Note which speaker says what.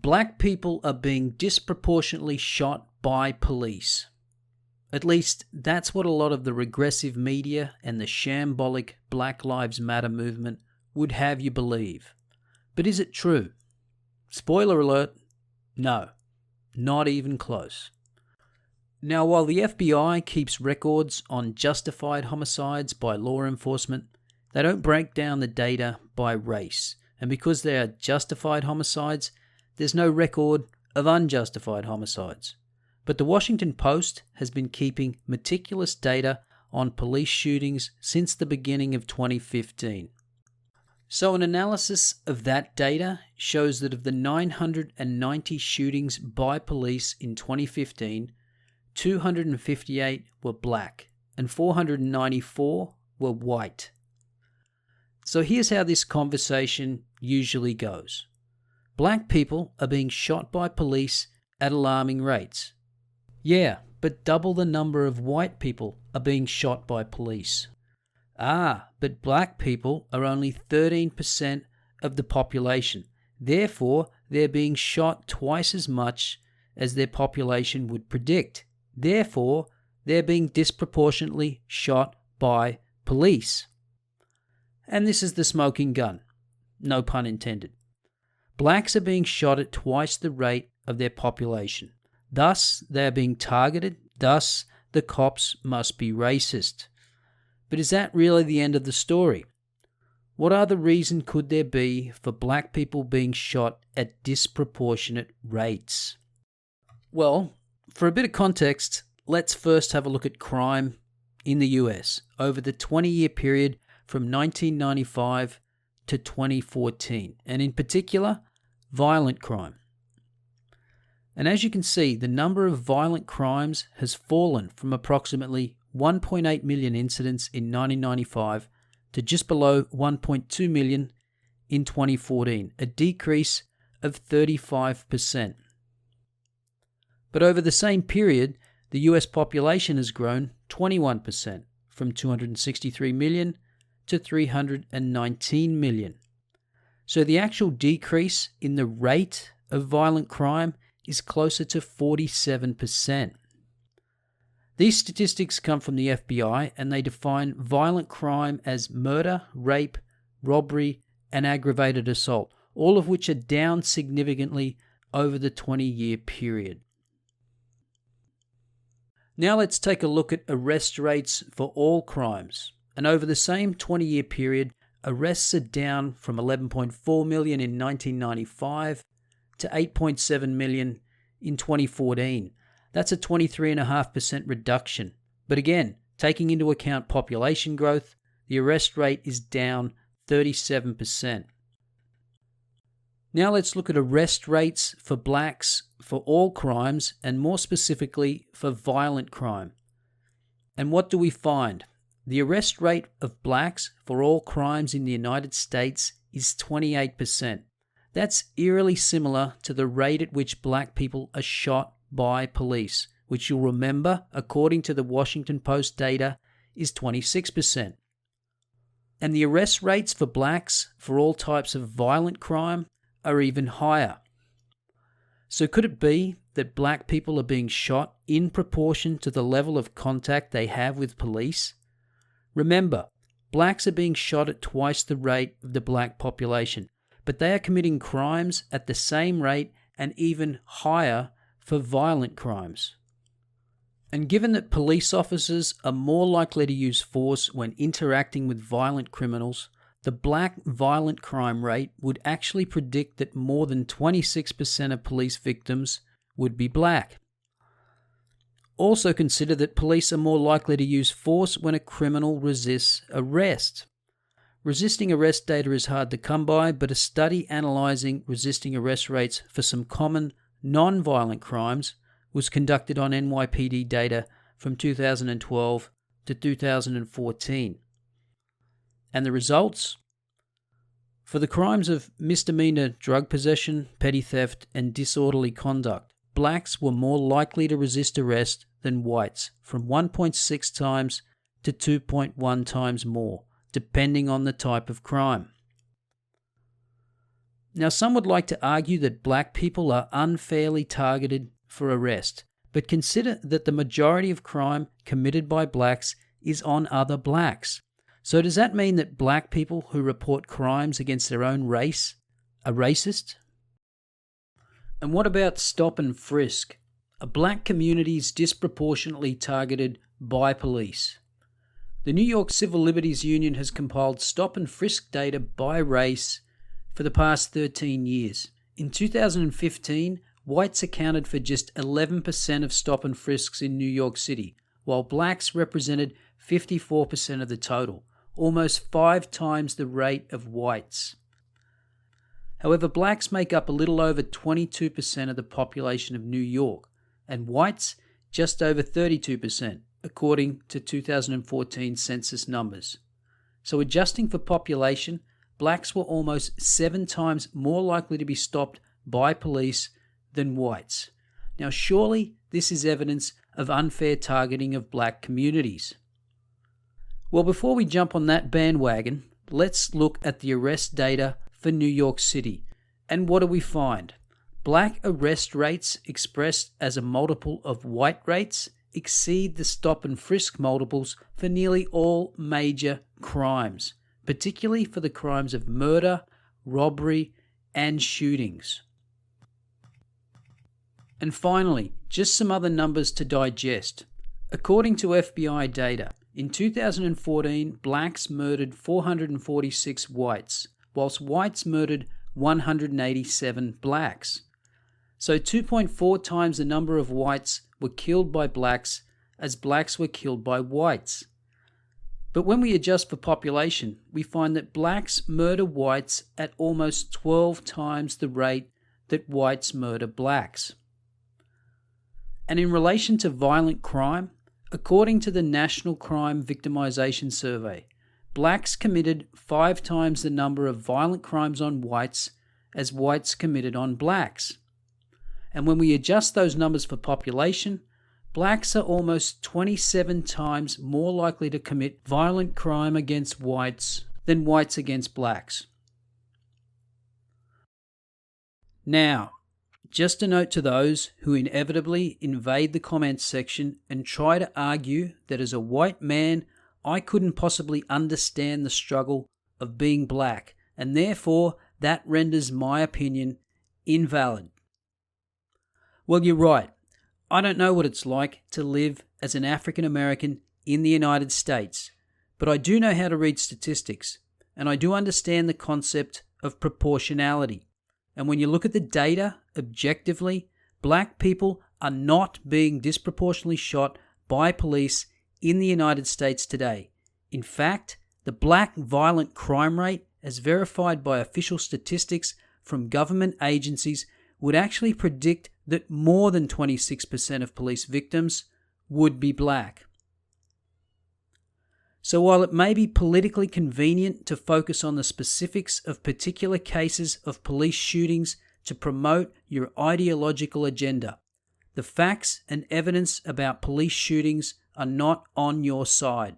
Speaker 1: Black people are being disproportionately shot by police. At least, that's what a lot of the regressive media and the shambolic Black Lives Matter movement would have you believe. But is it true? Spoiler alert, no, not even close. Now, while the FBI keeps records on justified homicides by law enforcement, they don't break down the data by race. And because they are justified homicides, there's no record of unjustified homicides. But the Washington Post has been keeping meticulous data on police shootings since the beginning of 2015. So an analysis of that data shows that of the 990 shootings by police in 2015, 258 were black and 494 were white. So here's how this conversation usually goes. Black people are being shot by police at alarming rates. Yeah, but double the number of white people are being shot by police. But black people are only 13% of the population. Therefore, they're being shot twice as much as their population would predict. Therefore, they're being disproportionately shot by police. And this is the smoking gun. No pun intended. Blacks are being shot at twice the rate of their population. Thus, they are being targeted. Thus, the cops must be racist. But is that really the end of the story? What other reason could there be for black people being shot at disproportionate rates? Well, for a bit of context, let's first have a look at crime in the US over the 20-year period from 1995 to 2014, and in particular, violent crime. And as you can see, the number of violent crimes has fallen from approximately 1.8 million incidents in 1995 to just below 1.2 million in 2014, a decrease of 35%. But over the same period, the US population has grown 21%, from 263 million to 319 million. So the actual decrease in the rate of violent crime is closer to 47%. These statistics come from the FBI, and they define violent crime as murder, rape, robbery, and aggravated assault, all of which are down significantly over the 20-year period. Now let's take a look at arrest rates for all crimes. And over the same 20-year period, arrests are down from 11.4 million in 1995 to 8.7 million in 2014. That's a 23.5% reduction. But again, taking into account population growth, the arrest rate is down 37%. Now let's look at arrest rates for blacks for all crimes, and more specifically for violent crime. And what do we find? The arrest rate of blacks for all crimes in the United States is 28%. That's eerily similar to the rate at which black people are shot by police, which you'll remember, according to the Washington Post data, is 26%. And the arrest rates for blacks for all types of violent crime are even higher. So could it be that black people are being shot in proportion to the level of contact they have with police? Remember, blacks are being shot at twice the rate of the black population, but they are committing crimes at the same rate and even higher for violent crimes. And given that police officers are more likely to use force when interacting with violent criminals, the black violent crime rate would actually predict that more than 26% of police victims would be black. Also consider that police are more likely to use force when a criminal resists arrest. Resisting arrest data is hard to come by, but a study analysing resisting arrest rates for some common non-violent crimes was conducted on NYPD data from 2012 to 2014. And the results? For the crimes of misdemeanor drug possession, petty theft, and disorderly conduct, blacks were more likely to resist arrest than whites, from 1.6 times to 2.1 times more, depending on the type of crime. Now, some would like to argue that black people are unfairly targeted for arrest, but consider that the majority of crime committed by blacks is on other blacks. So does that mean that black people who report crimes against their own race are racist? And what about stop and frisk? Are black communities disproportionately targeted by police? The New York Civil Liberties Union has compiled stop and frisk data by race for the past 13 years. In 2015, whites accounted for just 11% of stop and frisks in New York City, while blacks represented 54% of the total, almost 5 times the rate of whites. However, blacks make up a little over 22% of the population of New York, and whites just over 32%, according to 2014 census numbers. So adjusting for population, blacks were almost 7 times more likely to be stopped by police than whites. Now, surely this is evidence of unfair targeting of black communities. Well, before we jump on that bandwagon, let's look at the arrest data for New York City. And what do we find? Black arrest rates expressed as a multiple of white rates exceed the stop and frisk multiples for nearly all major crimes, particularly for the crimes of murder, robbery, and shootings. And finally, just some other numbers to digest. According to FBI data, in 2014, blacks murdered 446 whites, whilst whites murdered 187 blacks. So 2.4 times the number of whites were killed by blacks as blacks were killed by whites. But when we adjust for population, we find that blacks murder whites at almost 12 times the rate that whites murder blacks. And in relation to violent crime, according to the National Crime Victimization Survey, blacks committed 5 times the number of violent crimes on whites as whites committed on blacks. And when we adjust those numbers for population, blacks are almost 27 times more likely to commit violent crime against whites than whites against blacks. Now, just a note to those who inevitably invade the comments section and try to argue that as a white man, I couldn't possibly understand the struggle of being black, and therefore that renders my opinion invalid. Well, you're right. I don't know what it's like to live as an African American in the United States, but I do know how to read statistics, and I do understand the concept of proportionality. And when you look at the data objectively, black people are not being disproportionately shot by police in the United States today. In fact, the black violent crime rate, as verified by official statistics from government agencies, would actually predict that more than 26% of police victims would be black. So while it may be politically convenient to focus on the specifics of particular cases of police shootings to promote your ideological agenda, the facts and evidence about police shootings are not on your side.